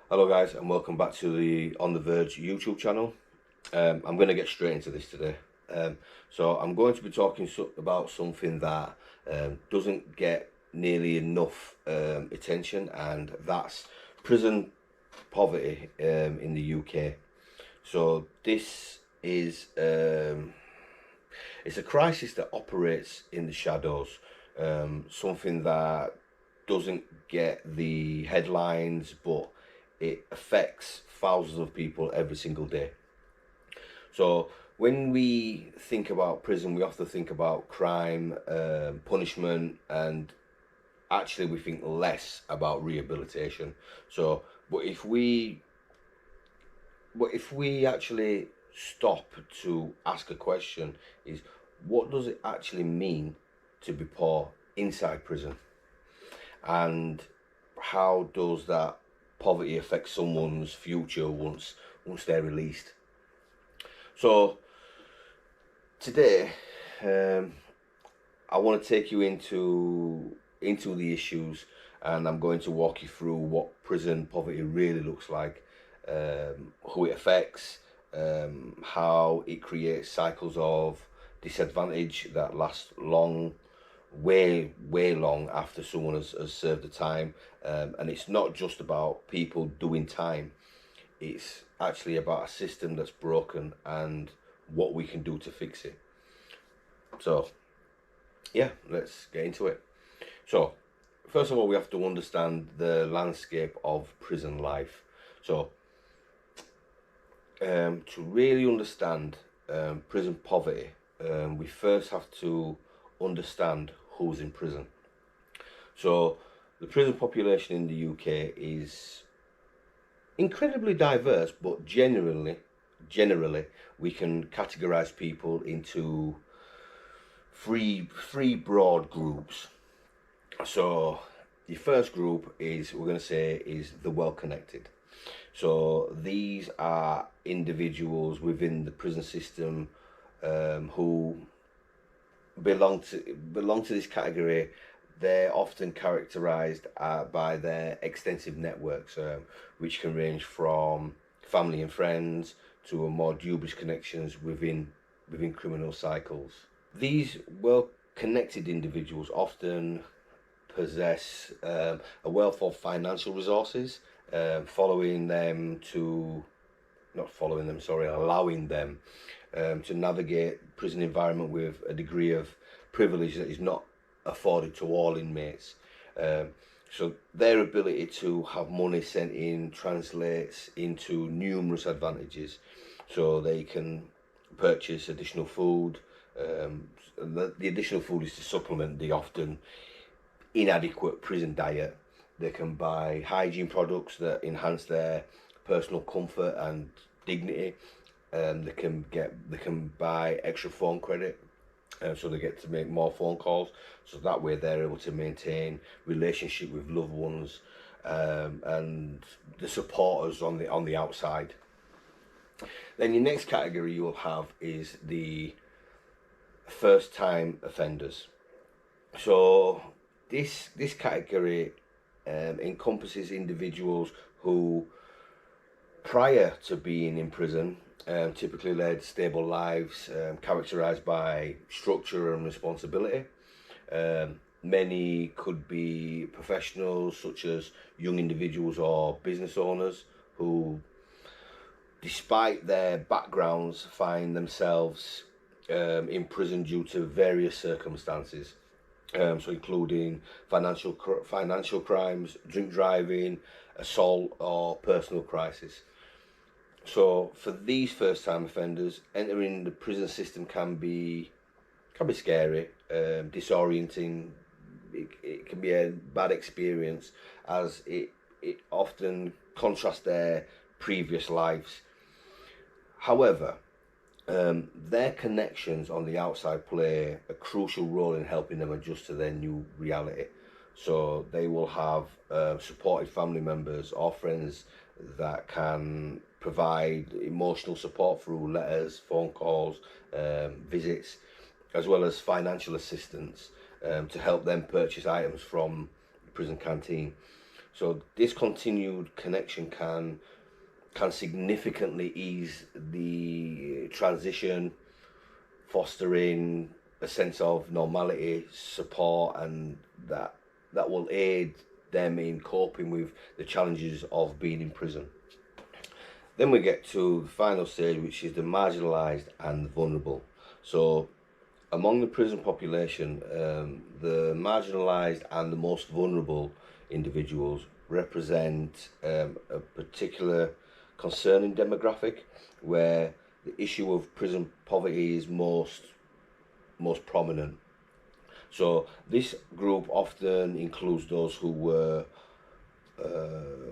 Hello guys, and welcome back to the On the Verge YouTube channel. I'm going to get straight into this today. So I'm going to be talking about something that doesn't get nearly enough attention, and that's prison poverty in the UK. So this is it's a crisis that operates in the shadows, something that doesn't get the headlines, but it affects thousands of people every single day. So when we think about prison, we often think about crime, punishment, and actually we think less about rehabilitation. So, but if we actually stop to ask a question, is what does it actually mean to be poor inside prison, and how does that poverty affect someone's future once they're released? So today, I want to take you into the issues, and I'm going to walk you through what prison poverty really looks like, who it affects, how it creates cycles of disadvantage that last long, way long after someone has served the time. And it's not just about people doing time, it's actually about a system that's broken and what we can do to fix it. So yeah, let's get into it. So first of all, we have to understand the landscape of prison life. So to really understand prison poverty, we first have to understand who's in prison. So the prison population in the UK is incredibly diverse, but generally we can categorize people into three broad groups. So the first group is, we're going to say, is the well-connected. So these are individuals within the prison system who belong to this category. They're often characterized by their extensive networks, which can range from family and friends to a more dubious connections within criminal cycles. These well-connected individuals often possess a wealth of financial resources, allowing them to navigate prison environment with a degree of privilege that is not afforded to all inmates. So their ability to have money sent in translates into numerous advantages. So they can purchase additional food. The additional food is to supplement the often inadequate prison diet. They can buy hygiene products that enhance their personal comfort and dignity. They can buy extra phone credit, so they get to make more phone calls. So that way they're able to maintain relationship with loved ones, and the supporters on the outside. Then your next category you will have is the first time offenders. So this category encompasses individuals who, prior to being in prison, typically led stable lives, characterized by structure and responsibility. Many could be professionals, such as young individuals or business owners, who, despite their backgrounds, find themselves in prison due to various circumstances. So including financial crimes, drink driving, assault, or personal crisis. So for these first-time offenders, entering the prison system can be scary, disorienting. It can be a bad experience, as it often contrasts their previous lives. However, their connections on the outside play a crucial role in helping them adjust to their new reality. So they will have supportive family members or friends that can provide emotional support through letters, phone calls, visits, as well as financial assistance to help them purchase items from the prison canteen. So this continued connection can significantly ease the transition, fostering a sense of normality, support, and that will aid them in coping with the challenges of being in prison. Then we get to the final stage, which is the marginalised and the vulnerable. So, among the prison population, the marginalised and the most vulnerable individuals represent a particular concerning demographic where the issue of prison poverty is most prominent. So this group often includes those who were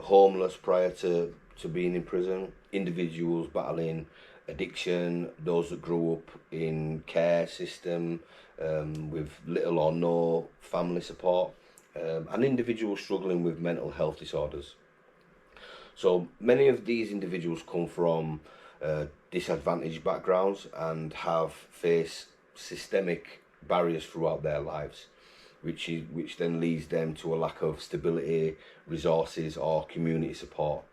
homeless prior to being in prison, individuals battling addiction, those that grew up in care system with little or no family support, and individuals struggling with mental health disorders. So many of these individuals come from disadvantaged backgrounds and have faced systemic barriers throughout their lives, which then leads them to a lack of stability, resources, or community support.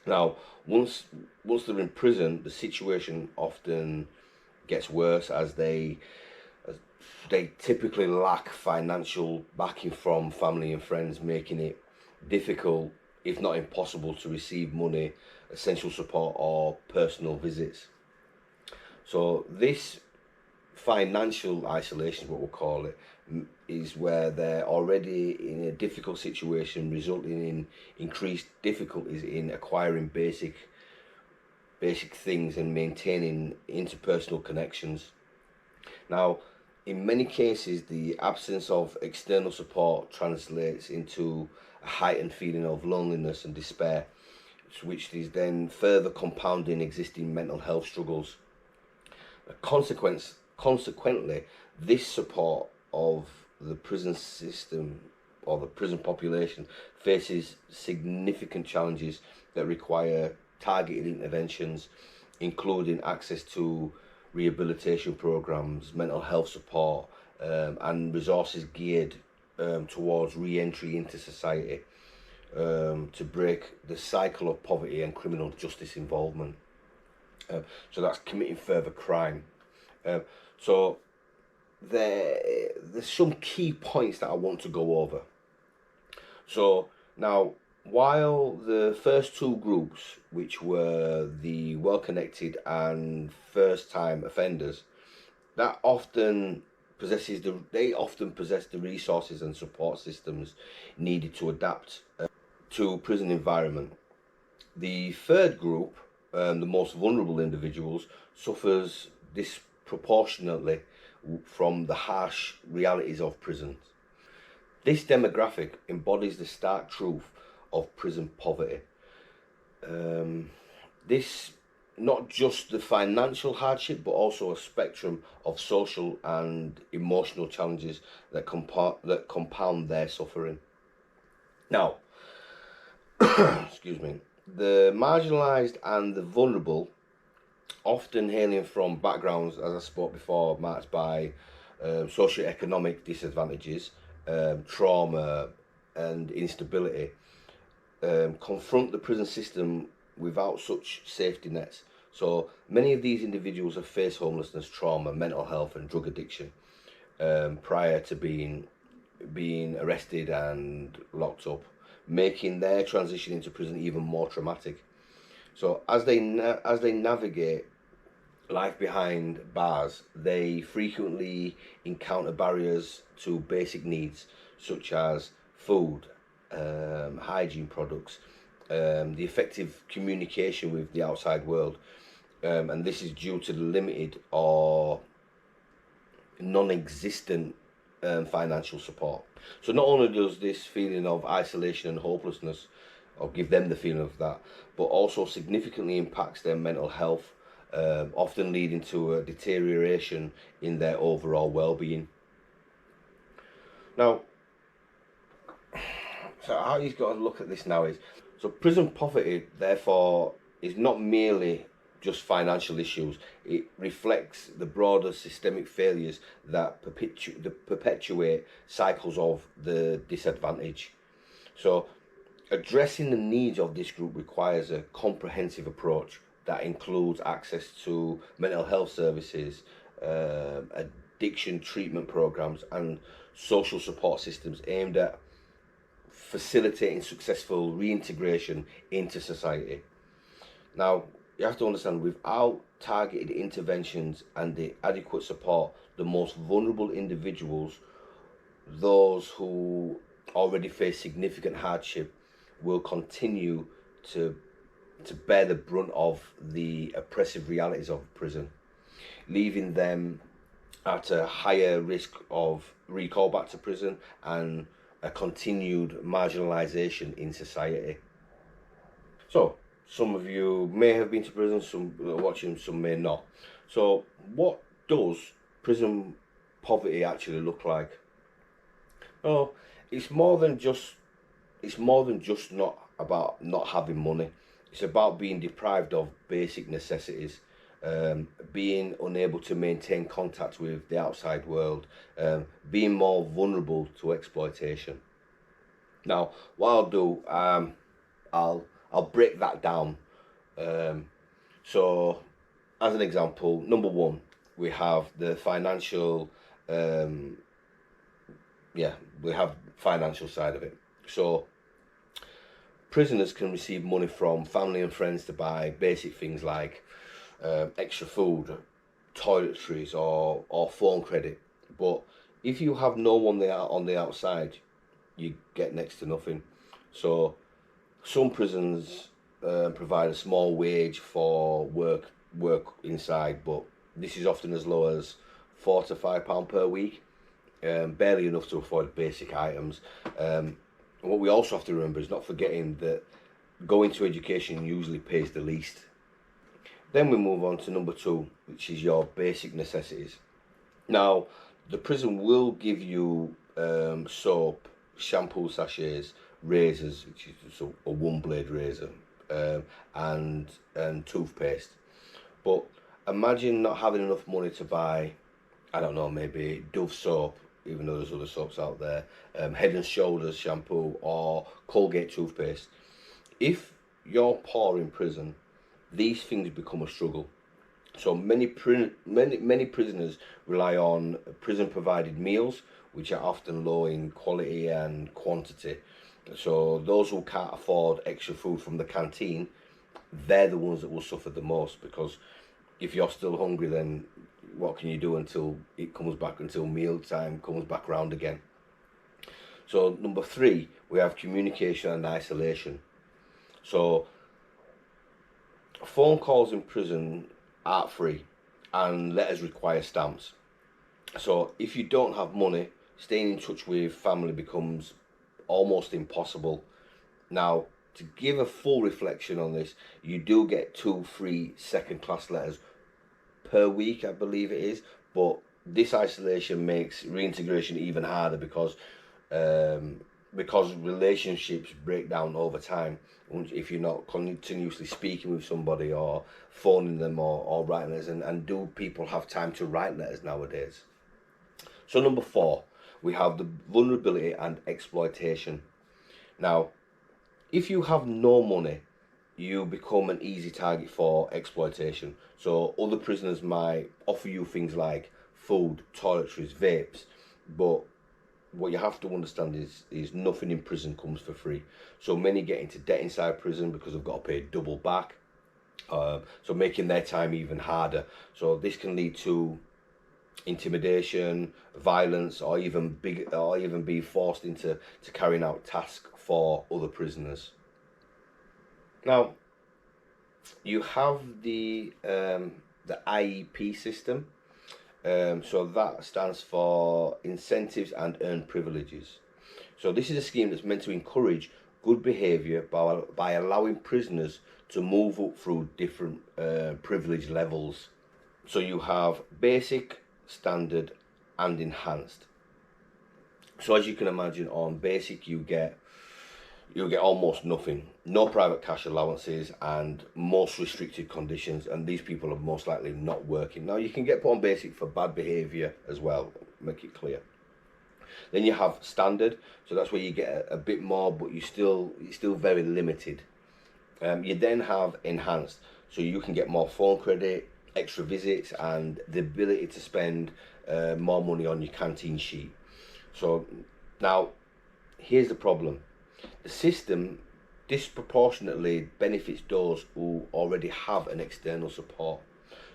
Now, once they're in prison, the situation often gets worse as they typically lack financial backing from family and friends, making it difficult, if not impossible, to receive money, essential support, or personal visits. So this financial isolation, what we'll call it, is where they're already in a difficult situation, resulting in increased difficulties in acquiring basic things and maintaining interpersonal connections. Now, in many cases, the absence of external support translates into a heightened feeling of loneliness and despair, which is then further compounding existing mental health struggles. Consequently, this support of the prison system or the prison population faces significant challenges that require targeted interventions, including access to rehabilitation programs, mental health support, and resources geared towards re-entry into society, to break the cycle of poverty and criminal justice involvement. So that's committing further crime. So there's some key points that I want to go over. So now, while the first two groups, which were the well-connected and first-time offenders, that often they often possess the resources and support systems needed to adapt to prison environment. The third group, the most vulnerable individuals, suffers disproportionately from the harsh realities of prisons. This demographic embodies the stark truth of prison poverty. This not just the financial hardship, but also a spectrum of social and emotional challenges that compound their suffering. Now, excuse me, the marginalised and the vulnerable, often hailing from backgrounds, as I spoke before, marked by socioeconomic disadvantages, trauma, and instability, confront the prison system without such safety nets. So many of these individuals have faced homelessness, trauma, mental health, and drug addiction prior to being arrested and locked up, making their transition into prison even more traumatic. So as they navigate life behind bars, they frequently encounter barriers to basic needs such as food, hygiene products, the effective communication with the outside world, and this is due to the limited or non-existent financial support. So not only does this feeling of isolation and hopelessness, or give them the feeling of that, but also significantly impacts their mental health, often leading to a deterioration in their overall well-being. Now, so how you've got to look at this now is, so prison poverty, therefore, is not merely just financial issues. It reflects the broader systemic failures that perpetuate cycles of the disadvantage. So Addressing the needs of this group requires a comprehensive approach that includes access to mental health services, addiction treatment programs, and social support systems aimed at facilitating successful reintegration into society. Now, you have to understand, without targeted interventions and the adequate support, the most vulnerable individuals, those who already face significant hardship, will continue to bear the brunt of the oppressive realities of prison, leaving them at a higher risk of recall back to prison and a continued marginalisation in society. So, some of you may have been to prison, some watching, some may not. So, what does prison poverty actually look like? Oh, it's more than just not about not having money. It's about being deprived of basic necessities, being unable to maintain contact with the outside world, being more vulnerable to exploitation. Now, what I'll do, I'll break that down. Um, so, as an example, number one, we have the financial, um, we have financial side of it. So, prisoners can receive money from family and friends to buy basic things like extra food, toiletries, or phone credit. But if you have no one there on the outside, you get next to nothing. So some prisons provide a small wage for work inside, but this is often as low as £4 to £5 per week, barely enough to afford basic items. What we also have to remember is not forgetting that going to education usually pays the least. Then we move on to number two, which is your basic necessities. Now, the prison will give you soap, shampoo sachets, razors, which is a one blade razor, and toothpaste. But imagine not having enough money to buy, I don't know, maybe Dove soap, even though there's other soaps out there, Head and Shoulders shampoo, or Colgate toothpaste. If you're poor in prison, these things become a struggle. So many prisoners rely on prison provided meals, which are often low in quality and quantity. So those who can't afford extra food from the canteen, they're the ones that will suffer the most, because if you're still hungry, then what can you do until it comes back, until meal time comes back round again? So number three, we have communication and isolation. So phone calls in prison aren't free, and letters require stamps. So if you don't have money, staying in touch with family becomes almost impossible. Now, to give a full reflection on this, you do get 2 free second class letters per week, I believe it is, but this isolation makes reintegration even harder, because relationships break down over time if you're not continuously speaking with somebody or phoning them or writing letters. And do people have time to write letters nowadays? So number four, we have the vulnerability and exploitation. Now, if you have no money, you become an easy target for exploitation. So other prisoners might offer you things like food, toiletries, vapes, but what you have to understand is nothing in prison comes for free. So many get into debt inside prison because they've got to pay double back, so making their time even harder. So this can lead to intimidation, violence, or even be forced into carrying out tasks for other prisoners. Now, you have the IEP system. So that stands for incentives and earned privileges. So this is a scheme that's meant to encourage good behaviour by allowing prisoners to move up through different privilege levels. So you have basic, standard, and enhanced. So as you can imagine, on basic you'll get almost nothing, no private cash allowances, and most restricted conditions, and these people are most likely not working. Now, you can get put on basic for bad behaviour as well, make it clear. Then you have standard, so that's where you get a bit more, but you're still very limited. You then have enhanced, so you can get more phone credit, extra visits, and the ability to spend more money on your canteen sheet. So now, here's the problem: the system disproportionately benefits those who already have an external support.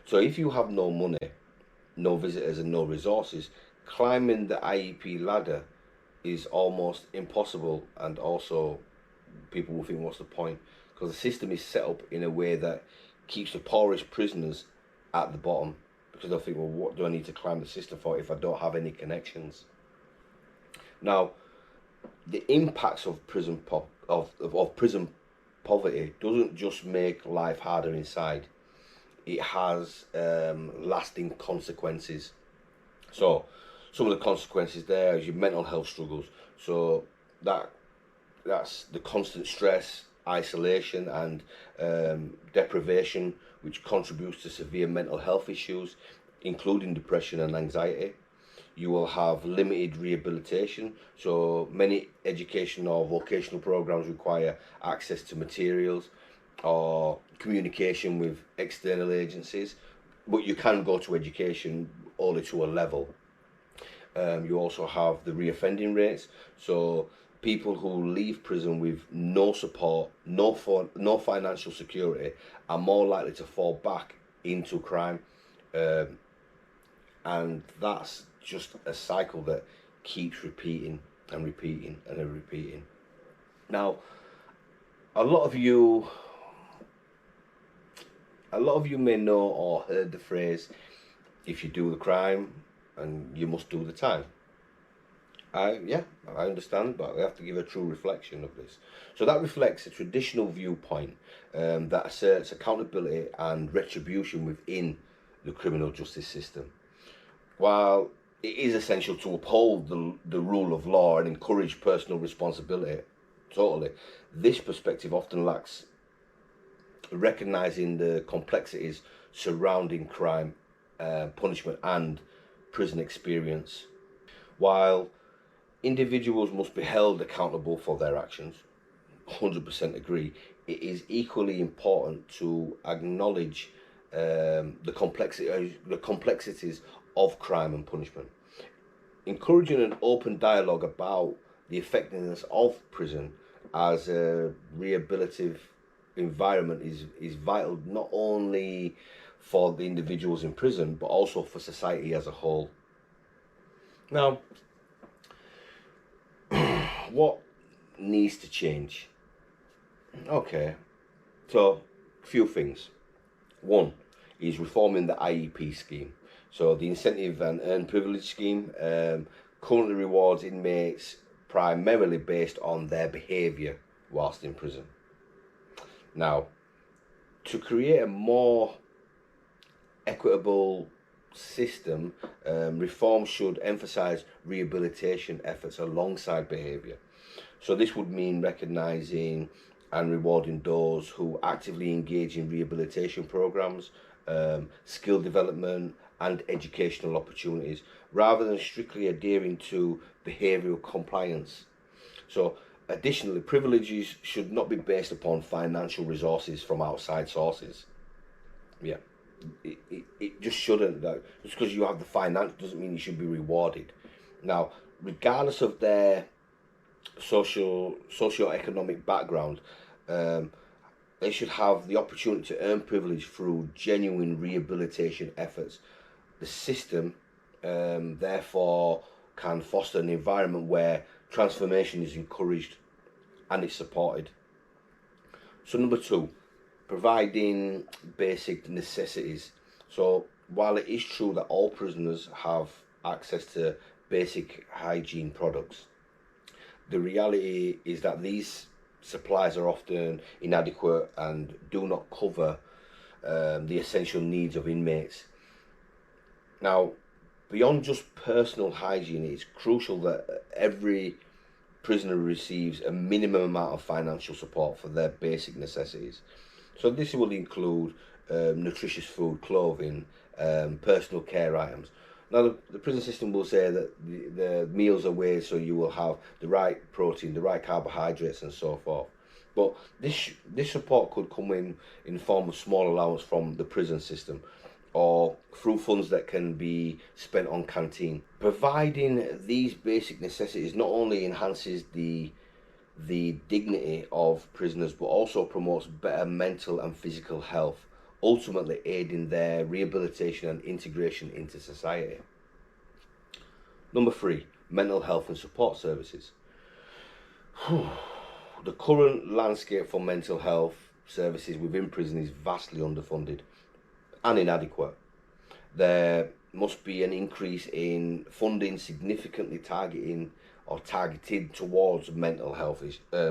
So if you have no money, no visitors, and no resources, climbing the IEP ladder is almost impossible, and also people will think, what's the point? Because the system is set up in a way that keeps the poorest prisoners at the bottom, because they'll think, well, what do I need to climb the system for if I don't have any connections? Now, the impacts of prison poverty doesn't just make life harder inside. It has lasting consequences. So some of the consequences there is your mental health struggles. So that's the constant stress, isolation, and deprivation, which contributes to severe mental health issues, including depression and anxiety. You will have limited rehabilitation. So many educational or vocational programs require access to materials or communication with external agencies, but you can go to education only to a level. You also have the reoffending rates. So people who leave prison with no support, no financial security, are more likely to fall back into crime, and that's just a cycle that keeps repeating and repeating and repeating. Now, a lot of you may know or heard the phrase, if you do the crime and you must do the time. I understand, but we have to give a true reflection of this. So that reflects a traditional viewpoint that asserts accountability and retribution within the criminal justice system. While it is essential to uphold the rule of law and encourage personal responsibility, totally, this perspective often lacks recognizing the complexities surrounding crime, punishment, and prison experience. While individuals must be held accountable for their actions, 100% agree, it is equally important to acknowledge the complexities of crime and punishment. Encouraging an open dialogue about the effectiveness of prison as a rehabilitative environment is vital, not only for the individuals in prison, but also for society as a whole. Now, what needs to change? Okay, so a few things. One is reforming the IEP scheme. So the incentive and earn privilege scheme currently rewards inmates primarily based on their behaviour whilst in prison. Now, to create a more equitable system, reform should emphasise rehabilitation efforts alongside behaviour. So this would mean recognising and rewarding those who actively engage in rehabilitation programmes, skill development, and educational opportunities, rather than strictly adhering to behavioural compliance. So additionally, privileges should not be based upon financial resources from outside sources. Yeah, it just shouldn't. Just because you have the finance doesn't mean you should be rewarded. Now, regardless of their socio-economic background, they should have the opportunity to earn privilege through genuine rehabilitation efforts. The system, therefore, can foster an environment where transformation is encouraged and it's supported. So number two, providing basic necessities. So while it is true that all prisoners have access to basic hygiene products, the reality is that these supplies are often inadequate and do not cover the essential needs of inmates. Now, beyond just personal hygiene, it's crucial that every prisoner receives a minimum amount of financial support for their basic necessities. So this will include nutritious food, clothing, personal care items. Now, the prison system will say that the meals are weighed so you will have the right protein, the right carbohydrates, and so forth. But this support could come in the form of small allowance from the prison system, or through funds that can be spent on canteen. Providing these basic necessities not only enhances the dignity of prisoners, but also promotes better mental and physical health, ultimately aiding their rehabilitation and integration into society. Number 3, mental health and support services. The current landscape for mental health services within prison is vastly underfunded and inadequate. There must be an increase in funding significantly targeted towards mental health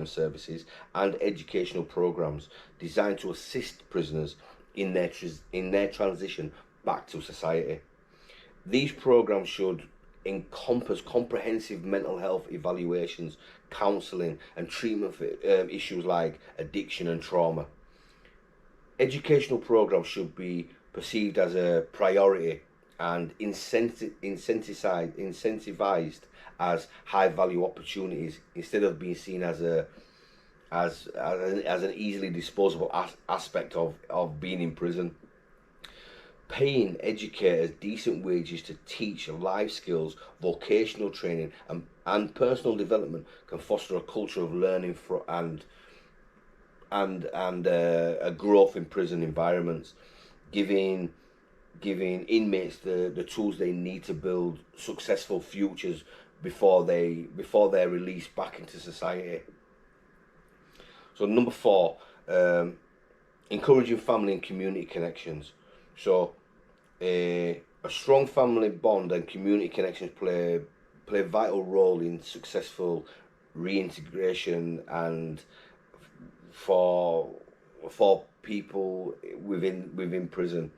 services and educational programs designed to assist prisoners in their transition back to society. These programs should encompass comprehensive mental health evaluations, counselling, and treatment for issues like addiction and trauma. Educational programs should be perceived as a priority and incentivized as high value opportunities instead of being seen as an easily disposable aspect of being in prison. Paying educators decent wages to teach life skills, vocational training, and personal development can foster a culture of learning and a growth in prison environments, giving inmates the tools they need to build successful futures before they're released back into society. So number 4, encouraging family and community connections. So a strong family bond and community connections play a vital role in successful reintegration and for people within prison.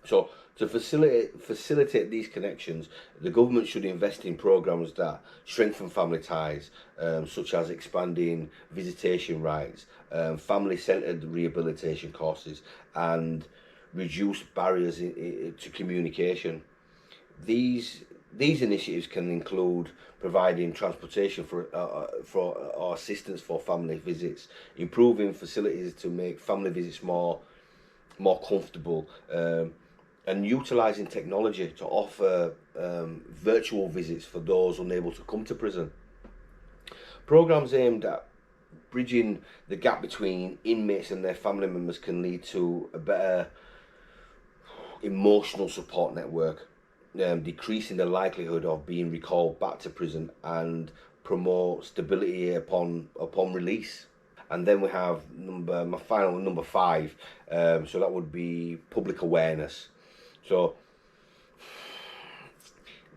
So to facilitate these connections, the government should invest in programs that strengthen family ties, such as expanding visitation rights, family-centered rehabilitation courses, and reduce barriers to communication. These initiatives can include providing transportation for assistance for family visits, improving facilities to make family visits more comfortable, and utilising technology to offer virtual visits for those unable to come to prison. Programs aimed at bridging the gap between inmates and their family members can lead to a better emotional support network, decreasing the likelihood of being recalled back to prison and promote stability upon release. And then we have my final number 5, so that would be public awareness. So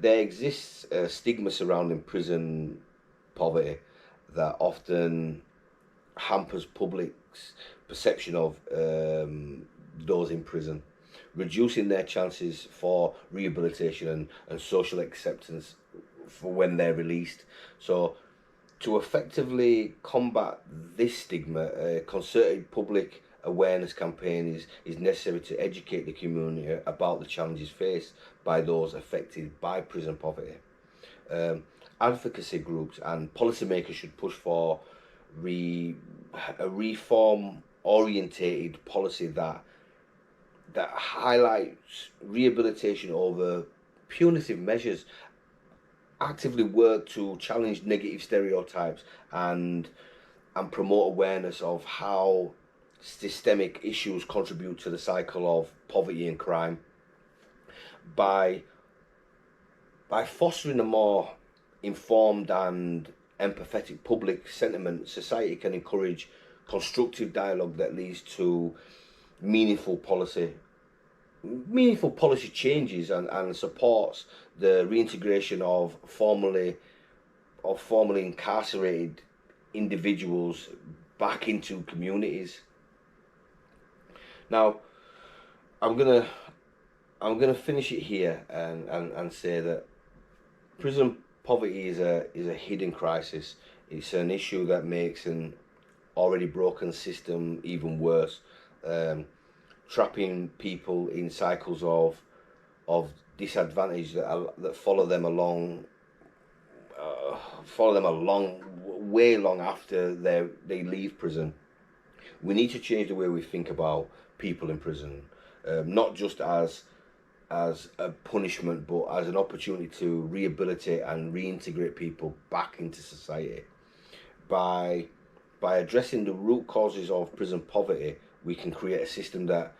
there exists a stigma surrounding prison poverty that often hampers public's perception of those in prison, reducing their chances for rehabilitation and social acceptance for when they're released. So to effectively combat this stigma, a concerted public awareness campaign is necessary to educate the community about the challenges faced by those affected by prison poverty. Advocacy groups and policymakers should push for a reform orientated policy that highlights rehabilitation over punitive measures, actively work to challenge negative stereotypes and promote awareness of how systemic issues contribute to the cycle of poverty and crime. By fostering a more informed and empathetic public sentiment, society can encourage constructive dialogue that leads to meaningful policy changes and supports the reintegration of formerly incarcerated individuals back into communities. Now, I'm gonna finish it here and say that prison poverty is a hidden crisis. It's an issue that makes an already broken system even worse, trapping people in cycles of of disadvantage that follow them along, follow them along way long after they leave prison. We need to change the way we think about people in prison, not just as a punishment, but as an opportunity to rehabilitate and reintegrate people back into society. By addressing the root causes of prison poverty, we can create a system that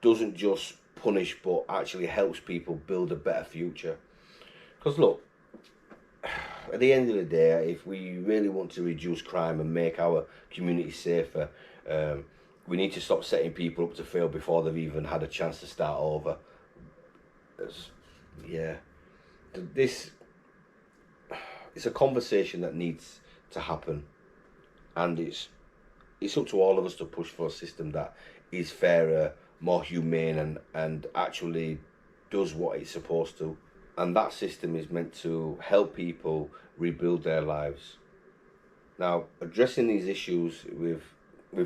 doesn't just punish but actually helps people build a better future. Because look, at the end of the day, if we really want to reduce crime and make our community safer, we need to stop setting people up to fail before they've even had a chance to start over. It's, yeah, this it's a conversation that needs to happen, and it's up to all of us to push for a system that is fairer, more humane, and actually does what it's supposed to. And that system is meant to help people rebuild their lives. Now, addressing these issues with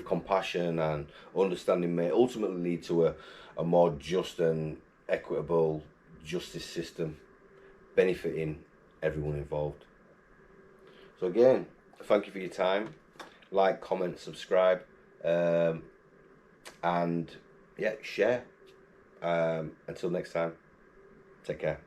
compassion and understanding may ultimately lead to a more just and equitable justice system benefiting everyone involved. So again, thank you for your time. Like, comment, subscribe, and yeah, share. Until next time, take care.